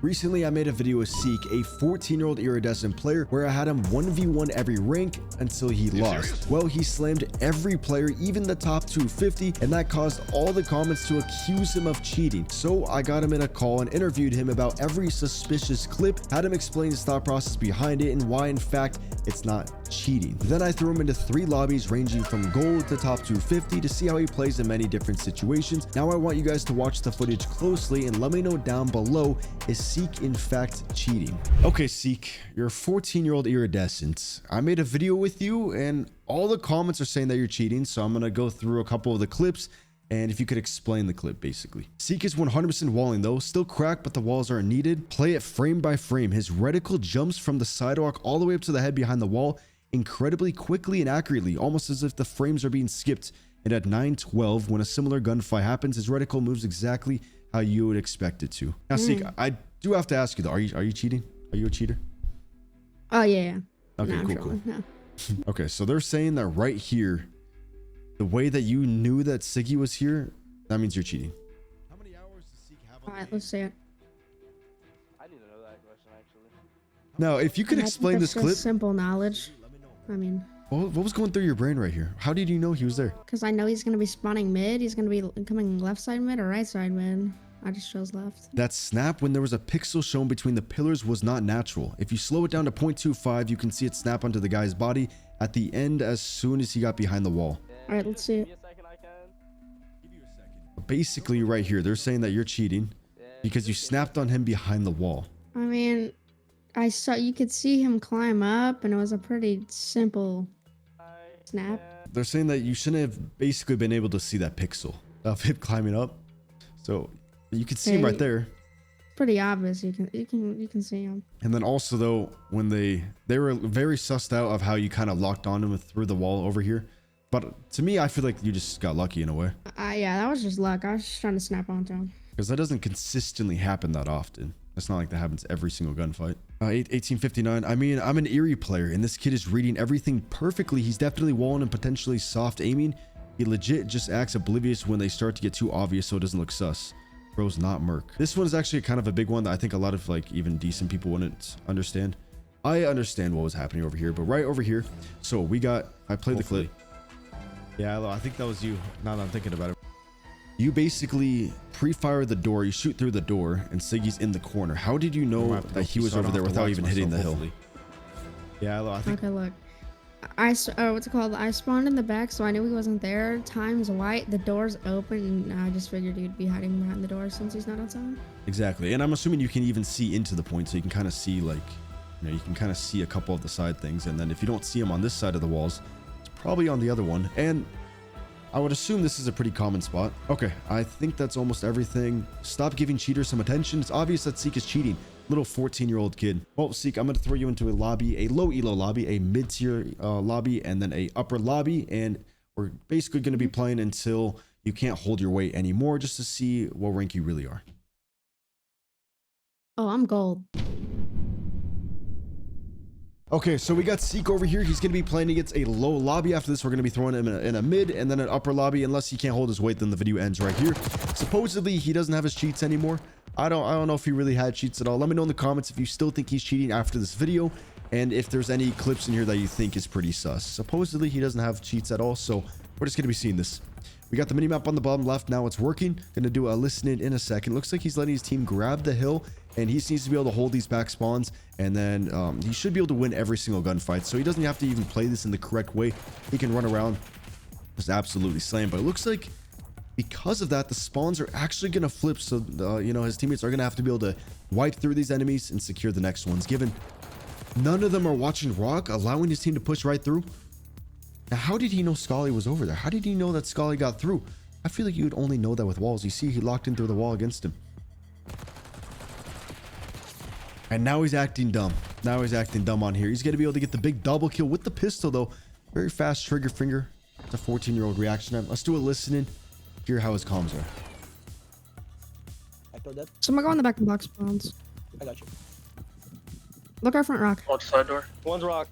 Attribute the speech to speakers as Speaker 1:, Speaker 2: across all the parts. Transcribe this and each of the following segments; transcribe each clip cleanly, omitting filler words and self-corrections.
Speaker 1: Recently, I made a video with Seek, a 14-year-old iridescent player, where I had him 1v1 every rank until he lost. Well, he slammed every player, even the top 250, and that caused all the comments to accuse him of cheating. So I got him in a call and interviewed him about every suspicious clip, had him explain his thought process behind it and why, in fact, it's not cheating. Then I threw him into 3 lobbies ranging from gold to top 250 to see how he plays in many different situations. Now I want you guys to watch the footage closely and let me know down below, is Seek in fact cheating? Okay, Seek, you're a 14-year-old iridescent. I made a video with you and all the comments are saying that you're cheating, so I'm gonna go through a couple of the clips and if you could explain the clip, basically. Seek is 100% walling though, still cracked, but the walls aren't needed. Play it frame by frame. His reticle jumps from the sidewalk all the way up to the head behind the wall incredibly quickly and accurately, almost as if the frames are being skipped. And at 9:12, when a similar gunfight happens, his reticle moves exactly how you would expect it to. Now, Seek, I do have to ask you though, are you cheating? Are you a cheater?
Speaker 2: Oh yeah.
Speaker 1: Okay,
Speaker 2: No,
Speaker 1: cool.
Speaker 2: No.
Speaker 1: Okay, so they're saying that right here, the way that you knew that Siggy was here, that means you're cheating. How many hours does Seek have on
Speaker 2: All right, let's see it.
Speaker 3: I need to know that question actually.
Speaker 1: Now, if you could
Speaker 2: I think
Speaker 1: explain
Speaker 2: that's
Speaker 1: this clip,
Speaker 2: just simple knowledge. I mean,
Speaker 1: what was going through your brain right here? How did you know he was there?
Speaker 2: because I know he's gonna be spawning mid. He's gonna be coming left side mid or right side mid. I just chose left.
Speaker 1: That snap when there was a pixel shown between the pillars was not natural. If you slow it down to 0.25, you can see it snap onto the guy's body at the end as soon as he got behind the wall.
Speaker 2: All right, let's see it.
Speaker 3: Give me a second, I can.
Speaker 1: Basically, right here, they're saying that you're cheating because you snapped on him behind the wall.
Speaker 2: I mean, I saw you could see him climb up, and it was a pretty simple snap.
Speaker 1: They're saying that you shouldn't have basically been able to see that pixel of him climbing up. So you can see him right there.
Speaker 2: Pretty obvious. You can see him.
Speaker 1: And then also though, when they were very sussed out of how you kind of locked on him through the wall over here. But to me, I feel like you just got lucky in a way.
Speaker 2: Yeah, that was just luck. I was just trying to snap onto him.
Speaker 1: Because that doesn't consistently happen that often. It's not like that happens every single gunfight. 1859. I mean, I'm an Eerie player, and this kid is reading everything perfectly. He's definitely walling and potentially soft aiming. He legit just acts oblivious when they start to get too obvious, so it doesn't look sus. Bro's not Merc. This one is actually kind of a big one that I think a lot of like even decent people wouldn't understand. I understand what was happening over here, but right over here. So we got. I played the clip. Yeah, I think that was you. Now that I'm thinking about it. You basically pre-fire the door, you shoot through the door, and Siggy's in the corner. How did you know that he was over there without even hitting the hill? Yeah, I think.
Speaker 2: Okay, look. What's it called? I spawned in the back, so I knew he wasn't there. Time's white, the door's open, and I just figured he'd be hiding behind the door since he's not outside.
Speaker 1: Exactly, and I'm assuming you can even see into the point, so you can kind of see like, you know, you can kind of see a couple of the side things, and then if you don't see him on this side of the walls, it's probably on the other one, and I would assume this is a pretty common spot. Okay, I think that's almost everything. Stop giving cheaters some attention. It's obvious that Seek is cheating. Little 14-year-old kid. Well, Seek, I'm going to throw you into a lobby, a low elo lobby, a mid-tier lobby, and then a upper lobby. And we're basically going to be playing until you can't hold your weight anymore, just to see what rank you really are.
Speaker 2: Oh, I'm gold.
Speaker 1: Okay, so we got Seek over here. He's going to be playing against a low lobby. After this, we're going to be throwing him in a mid and then an upper lobby. Unless he can't hold his weight, then the video ends right here. Supposedly, he doesn't have his cheats anymore. I don't know if he really had cheats at all. Let me know in the comments if you still think he's cheating after this video, and if there's any clips in here that you think is pretty sus. Supposedly, he doesn't have cheats at all, so we're just going to be seeing this. We got the minimap on the bottom left. Now it's working. Gonna do a listen in a second. Looks like he's letting his team grab the hill, and he needs to be able to hold these back spawns, and then he should be able to win every single gunfight. So he doesn't have to even play this in the correct way. He can run around, just absolutely slam. But it looks like because of that, the spawns are actually gonna flip. So you know, his teammates are gonna have to be able to wipe through these enemies and secure the next ones. Given none of them are watching Rock, allowing his team to push right through. Now, how did he know Scully was over there? How did he know that Scully got through? I feel like you would only know that with walls. You see, he locked in through the wall against him. And now he's acting dumb. Now he's acting dumb on here. He's going to be able to get the big double kill with the pistol, though. Very fast trigger finger. It's a 14-year-old reaction time. Let's do a listening. Hear how his comms are.
Speaker 4: I thought that.
Speaker 2: Someone go in the back and box spawns.
Speaker 4: I got you.
Speaker 2: Look our front rock.
Speaker 3: Watch side door.
Speaker 5: One's rock.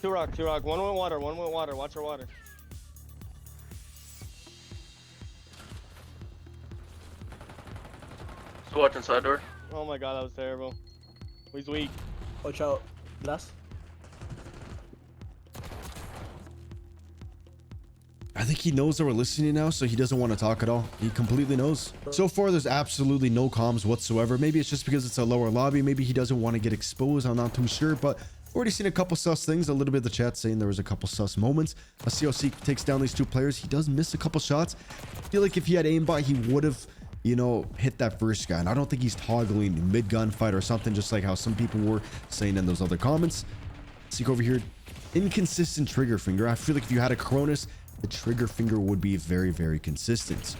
Speaker 5: Two rock, two rock. One went water, one went water. Watch our water.
Speaker 3: Still watching side door.
Speaker 5: Oh my god, that was terrible. He's weak.
Speaker 4: Watch out. Last.
Speaker 1: I think he knows that we're listening now, so he doesn't want to talk at all. He completely knows. So far, there's absolutely no comms whatsoever. Maybe it's just because it's a lower lobby. Maybe he doesn't want to get exposed. I'm not too sure, but already seen a couple sus things. A little bit of the chat saying there was a couple sus moments. Let's see how Seek takes down these two players. He does miss a couple shots. I feel like if he had aimbot, he would have, you know, hit that first guy. And I don't think he's toggling mid gunfight or something, just like how some people were saying in those other comments. Seek over here, inconsistent trigger finger. I feel like if you had a Cronus, the trigger finger would be very, very consistent.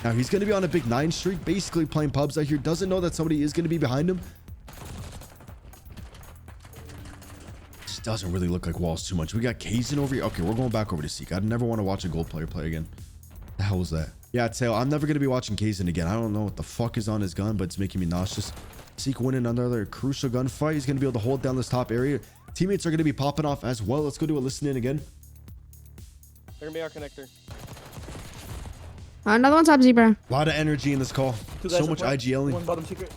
Speaker 1: Now he's going to be on a big 9 streak, basically playing pubs out here. Doesn't know that somebody is going to be behind him. This doesn't really look like walls too much. We got Kazin over here. Okay, we're going back over to Seek. I'd never want to watch a gold player play again. The hell was that? Yeah, Tail, I'm never going to be watching Kazin again. I don't know what the fuck is on his gun, but it's making me nauseous. Seek winning another crucial gunfight. He's going to be able to hold down this top area. Teammates are going to be popping off as well. Let's go do a listen in again.
Speaker 5: They're gonna be our connector.
Speaker 2: Another one top zebra.
Speaker 1: A lot of energy in this call. So much IGLing.
Speaker 4: One bottom secret.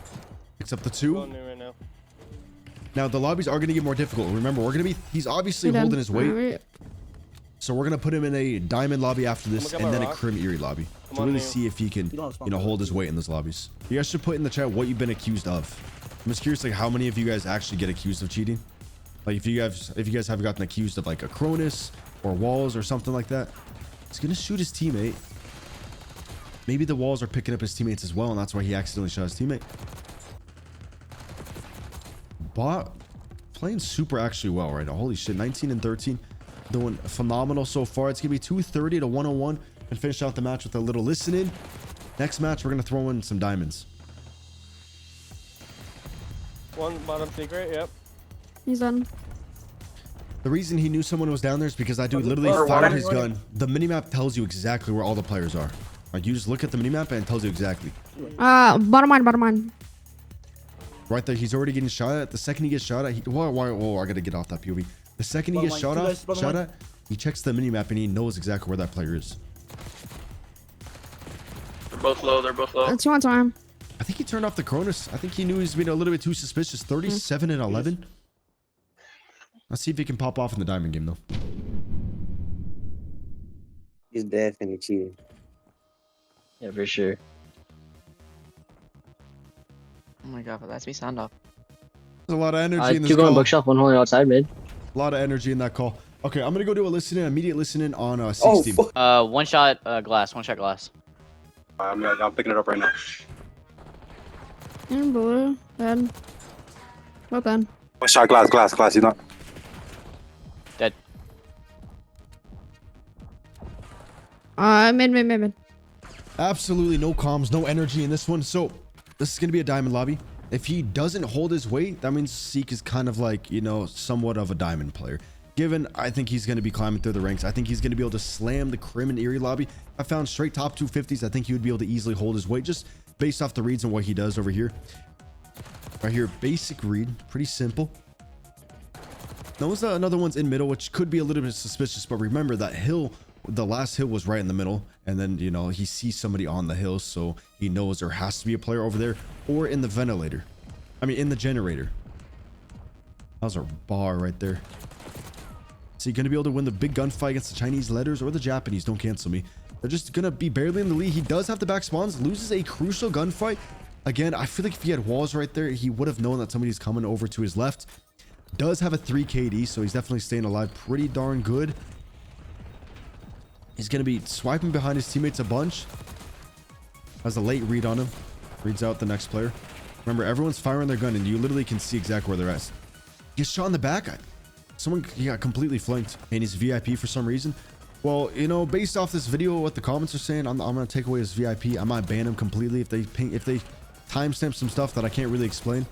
Speaker 1: Except the two.
Speaker 5: Going in right now.
Speaker 1: Now the lobbies are going to get more difficult. Remember, we're going to be, he's obviously holding his weight. So we're going to put him in a diamond lobby after this and then a Crim Eerie lobby to really see if he can, you know, hold his weight in those lobbies. You guys should put in the chat what you've been accused of. I'm just curious, like, how many of you guys actually get accused of cheating? Like, if you guys have gotten accused of like a Cronus or walls or something like that. He's going to shoot his teammate. Maybe the walls are picking up his teammates as well, and that's why he accidentally shot his teammate. Bot playing super actually well right now. Holy shit, 19 and 13. Doing phenomenal so far. It's going to be 230 to 101 and finish out the match with a little listening. Next match, we're going to throw in some diamonds.
Speaker 5: One bottom secret, yep.
Speaker 2: He's done.
Speaker 1: The reason he knew someone was down there is because I dude literally fired his gun. The minimap tells you exactly where all the players are. Like, you just look at the minimap and it tells you exactly.
Speaker 2: Bottom line.
Speaker 1: Right there, he's already getting shot at. The second he gets shot at, whoa, I gotta get off that POV. The second he gets shot at, he checks the minimap and he knows exactly where that player is.
Speaker 6: They're both low.
Speaker 2: That's one time.
Speaker 1: I think he turned off the Cronus. I think he knew he was being a little bit too suspicious. 37 and 11. Let's see if he can pop off in the diamond game, though.
Speaker 7: He's definitely cheating.
Speaker 6: Yeah, for sure.
Speaker 8: Oh my god, but that's me sound off.
Speaker 1: There's a lot of energy in this
Speaker 6: Two going
Speaker 1: call.
Speaker 6: bookshelf, one holding outside mid.
Speaker 1: A lot of energy in that call. Okay, I'm gonna go do a listening, immediate listening on Seek's team.
Speaker 8: One shot glass.
Speaker 9: I'm picking it up right now.
Speaker 2: In blue. Dead. Well done.
Speaker 9: One shot, glass, you know.
Speaker 8: Dead.
Speaker 2: Mid.
Speaker 1: Absolutely no comms, no energy in this one. So this is gonna be a diamond lobby. If he doesn't hold his weight, that means Seek is kind of like, you know, somewhat of a diamond player. Given, I think he's going to be climbing through the ranks. I think he's going to be able to slam the Crim and Eerie lobby. I found straight top 250s. I think he would be able to easily hold his weight just based off the reads and what he does over here. Right here, basic read, pretty simple. Notice that another one's in middle, which could be a little bit suspicious, but remember that hill, the last hill was right in the middle, and then, you know, he sees somebody on the hill, so he knows there has to be a player over there or in the ventilator. I mean, in the generator. That was a bar right there. So you're going to be able to win the big gunfight against the Chinese letters or the Japanese. Don't cancel me. They're just going to be barely in the lead. He does have the back spawns, loses a crucial gunfight. Again, I feel like if he had walls right there, he would have known that somebody's coming over to his left. Does have a 3 KD, so he's definitely staying alive pretty darn good. He's going to be swiping behind his teammates a bunch. Has a late read on him. Reads out the next player. Remember, everyone's firing their gun, and you literally can see exactly where they're at. Gets shot in the back. Someone, he got completely flanked, and he's VIP for some reason. Well, you know, based off this video, what the comments are saying, I'm going to take away his VIP. I might ban him completely if they timestamp some stuff that I can't really explain.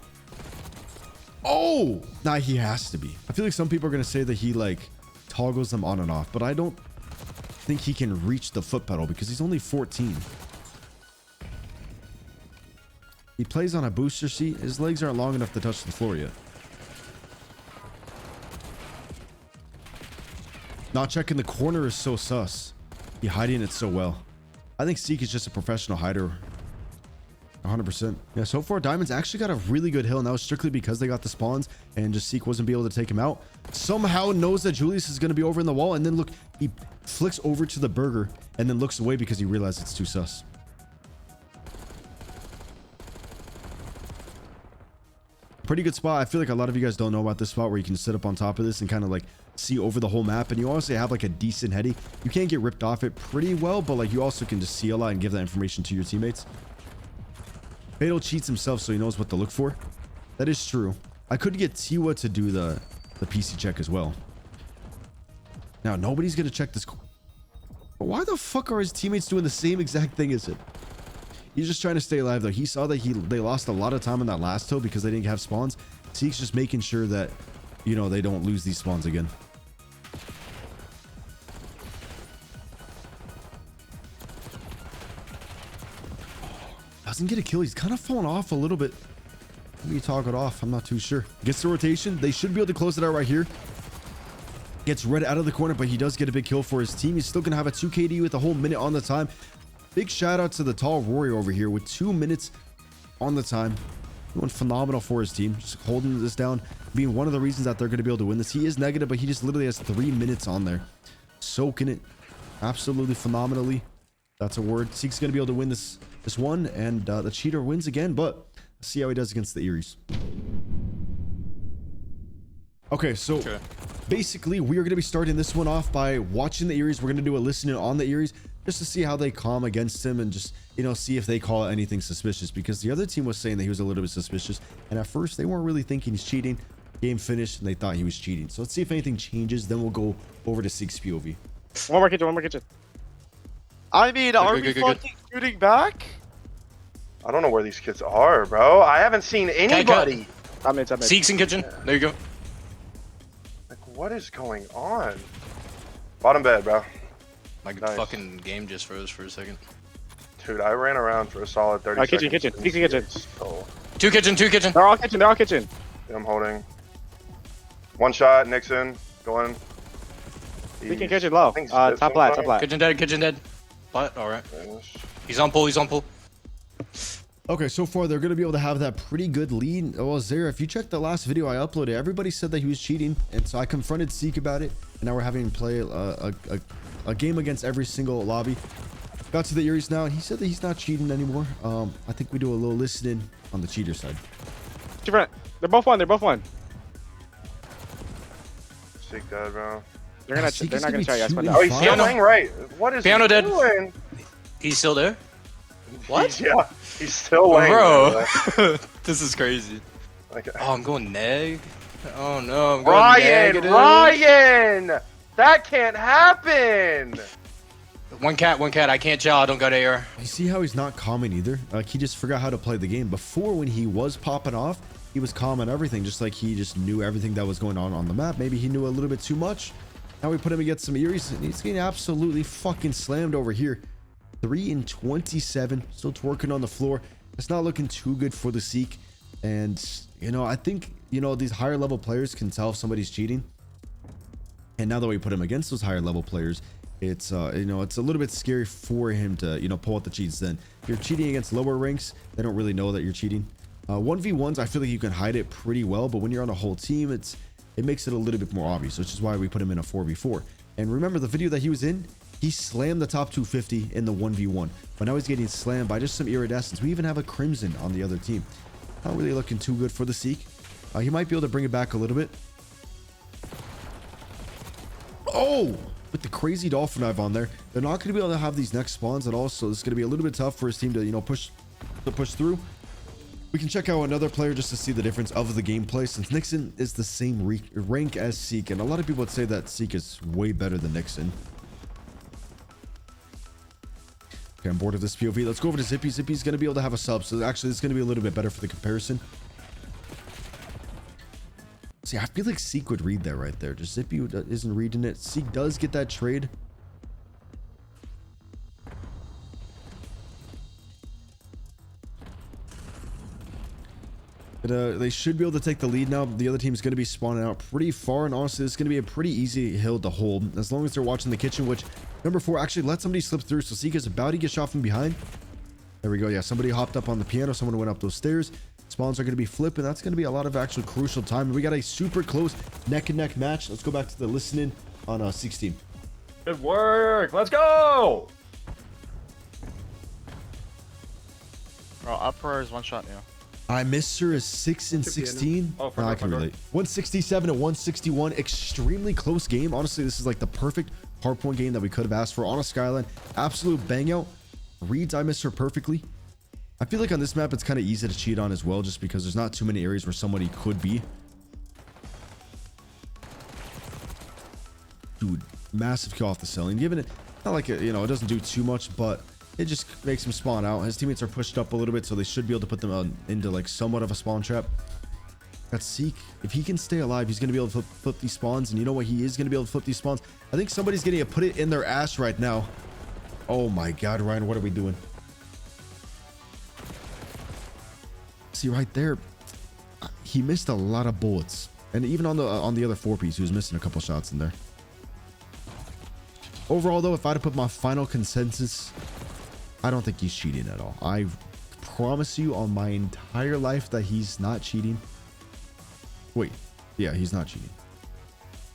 Speaker 1: Oh, nah, he has to be. I feel like some people are going to say that he, like, toggles them on and off, but I don't think he can reach the foot pedal because he's only 14. He plays on a booster seat. His legs aren't long enough to touch the floor yet. Not checking the corner is so sus. He hiding it so well. I think Seek is just a professional hider. 100%. Yeah, so far Diamond's actually got a really good hill, and that was strictly because they got the spawns and just Seek wasn't be able to take him out. Somehow knows that Julius is going to be over in the wall, and then look, he flicks over to the burger and then looks away because he realized it's too sus. Pretty good spot. I feel like a lot of you guys don't know about this spot where you can sit up on top of this and kind of like see over the whole map, and you honestly have like a decent heady. You can't get ripped off it pretty well, but like you also can just see a lot and give that information to your teammates. Fatal cheats himself so he knows what to look for. That is true. I could get Tiwa to do the PC check as well. Now nobody's gonna check this. But why the fuck are his teammates doing the same exact thing as him? He's just trying to stay alive though. He saw that they lost a lot of time on that last hill because they didn't have spawns. Seek's just making sure that, you know, they don't lose these spawns again. Doesn't get a kill. He's kind of fallen off a little bit. Maybe toggle it off. I'm not too sure. Gets the rotation. They should be able to close it out right here. Gets red out of the corner, but he does get a big kill for his team. He's still going to have a 2 KD with a whole minute on the time. Big shout out to the tall warrior over here with 2 minutes on the time. Doing phenomenal for his team. Just holding this down. Being one of the reasons that they're going to be able to win this. He is negative, but he just literally has 3 minutes on there. Soaking it. Absolutely phenomenally. That's a word. Seek's going to be able to win this one, and the cheater wins again, but let's see how he does against the Eries. Okay, so basically we are going to be starting this one off by watching the Eries. We're going to do a listening on the Eries just to see how they calm against him and just, you know, see if they call anything suspicious, because the other team was saying that he was a little bit suspicious, and at first they weren't really thinking he's cheating. Game finished and they thought he was cheating. So let's see if anything changes, then we'll go over to Seek's POV.
Speaker 5: One more kitchen. I mean, are we fucking shooting back?
Speaker 10: I don't know where these kids are, bro. I haven't seen anybody.
Speaker 5: I'm in.
Speaker 11: Seek's in kitchen. There you go.
Speaker 10: Like, what is going on? Bottom bed, bro.
Speaker 11: My fucking game just froze for a second.
Speaker 10: Dude, I ran around for a solid 30 seconds.
Speaker 5: Kitchen. Seek's in kitchen.
Speaker 10: Oh.
Speaker 11: Two kitchen.
Speaker 5: They're all kitchen.
Speaker 10: Yeah, I'm holding. One shot, Nixon. Going.
Speaker 5: Seek's in kitchen low. Top left.
Speaker 11: Kitchen dead. But alright. He's on pull.
Speaker 1: Okay, so far they're going to be able to have that pretty good lead. Well, Zara, if you check the last video I uploaded, everybody said that he was cheating, and so I confronted Seek about it, and now we're having him play a game against every single lobby. Got to the Eries now, and he said that he's not cheating anymore. I think we do a little listening on the cheater side.
Speaker 5: They're both one.
Speaker 10: Seek dead, bro.
Speaker 5: They're not gonna try yes,
Speaker 10: Oh, he's still playing right. What is
Speaker 11: Piano
Speaker 10: he
Speaker 11: dead.
Speaker 10: doing?
Speaker 11: He's still there? What?
Speaker 10: Yeah, he's still laying.
Speaker 11: Bro, this is crazy.
Speaker 10: Okay.
Speaker 11: Oh, I'm going neg. Oh no, I'm going negative.
Speaker 10: Ryan! That can't happen!
Speaker 11: One cat. I can't jaw. I don't got AR.
Speaker 1: You see how he's not calming either? Like, he just forgot how to play the game. Before, when he was popping off, he was calm on everything, just like he just knew everything that was going on the map. Maybe he knew a little bit too much. Now we put him against some Eries, and he's getting absolutely fucking slammed over here. 3 in 27, still twerking on the floor. It's not looking too good for the Seek. And, you know, I think, you know, these higher level players can tell if somebody's cheating. And now that we put him against those higher level players, it's, you know, it's a little bit scary for him to, you know, pull out the cheats then. If you're cheating against lower ranks, they don't really know that you're cheating. 1v1s, I feel like you can hide it pretty well, but when you're on a whole team, it makes it a little bit more obvious, which is why we put him in a 4v4. And remember the video that he was in, he slammed the top 250 in the 1v1, but now he's getting slammed by just some iridescence. We even have a Crimson on the other team. Not really looking too good for the Seek. He might be able to bring it back a little bit. Oh, with the crazy dolphin dive on there, they're not going to be able to have these next spawns at all, so it's going to be a little bit tough for his team to, you know, push through. We can check out another player just to see the difference of the gameplay, since Nixon is the same rank as Seek, and a lot of people would say that Seek is way better than Nixon. Okay, I'm bored of this POV. Let's go over to Zippy. Zippy's going to be able to have a sub, so actually it's going to be a little bit better for the comparison. See, I feel like Seek would read that right there. Just Zippy isn't reading it. Seek does get that trade. But they should be able to take the lead now. The other team is going to be spawning out pretty far, and honestly, it's going to be a pretty easy hill to hold as long as they're watching the kitchen, which number 4 actually let somebody slip through. So Seek is about to get shot from behind. There we go. Yeah, somebody hopped up on the piano. Someone went up those stairs. Spawns are going to be flipping. That's going to be a lot of actual crucial time. We got a super close neck and neck match. Let's go back to the listening on 16.
Speaker 12: Good work. Let's go.
Speaker 5: Bro, Uproar is one shot now.
Speaker 1: I missed her as 6 and 16.
Speaker 12: Oh,
Speaker 1: I can relate. 167 and 161. Extremely close game. Honestly, this is like the perfect hardpoint game that we could have asked for on a Skyline. Absolute bang out. Reads I missed her perfectly. I feel like on this map, it's kind of easy to cheat on as well, just because there's not too many areas where somebody could be. Dude, massive kill off the ceiling. Given it, not like it, you know, it doesn't do too much, but it just makes him spawn out. His teammates are pushed up a little bit, so they should be able to put them into like somewhat of a spawn trap. Got Seek. If he can stay alive, he's going to be able to flip these spawns. And you know what? He is going to be able to flip these spawns. I think somebody's getting to put it in their ass right now. Oh my God, Ryan, what are we doing? See right there, he missed a lot of bullets. And even on the other 4-piece, he was missing a couple shots in there. Overall, though, if I had to put my final consensus, I don't think he's cheating at all. I promise you on my entire life that he's not cheating. Wait, yeah, he's not cheating.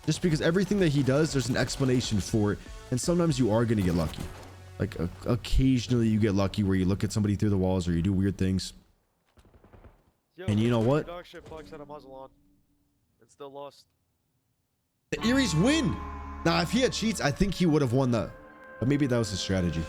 Speaker 1: Just because everything that he does, there's an explanation for it. And sometimes you are going to get lucky. Like occasionally you get lucky where you look at somebody through the walls or you do weird things. And you know what?
Speaker 5: Dog shit Bucks had a muzzle on. And still lost.
Speaker 1: The Eries win. Now, if he had cheats, I think he would have won that. But maybe that was his strategy.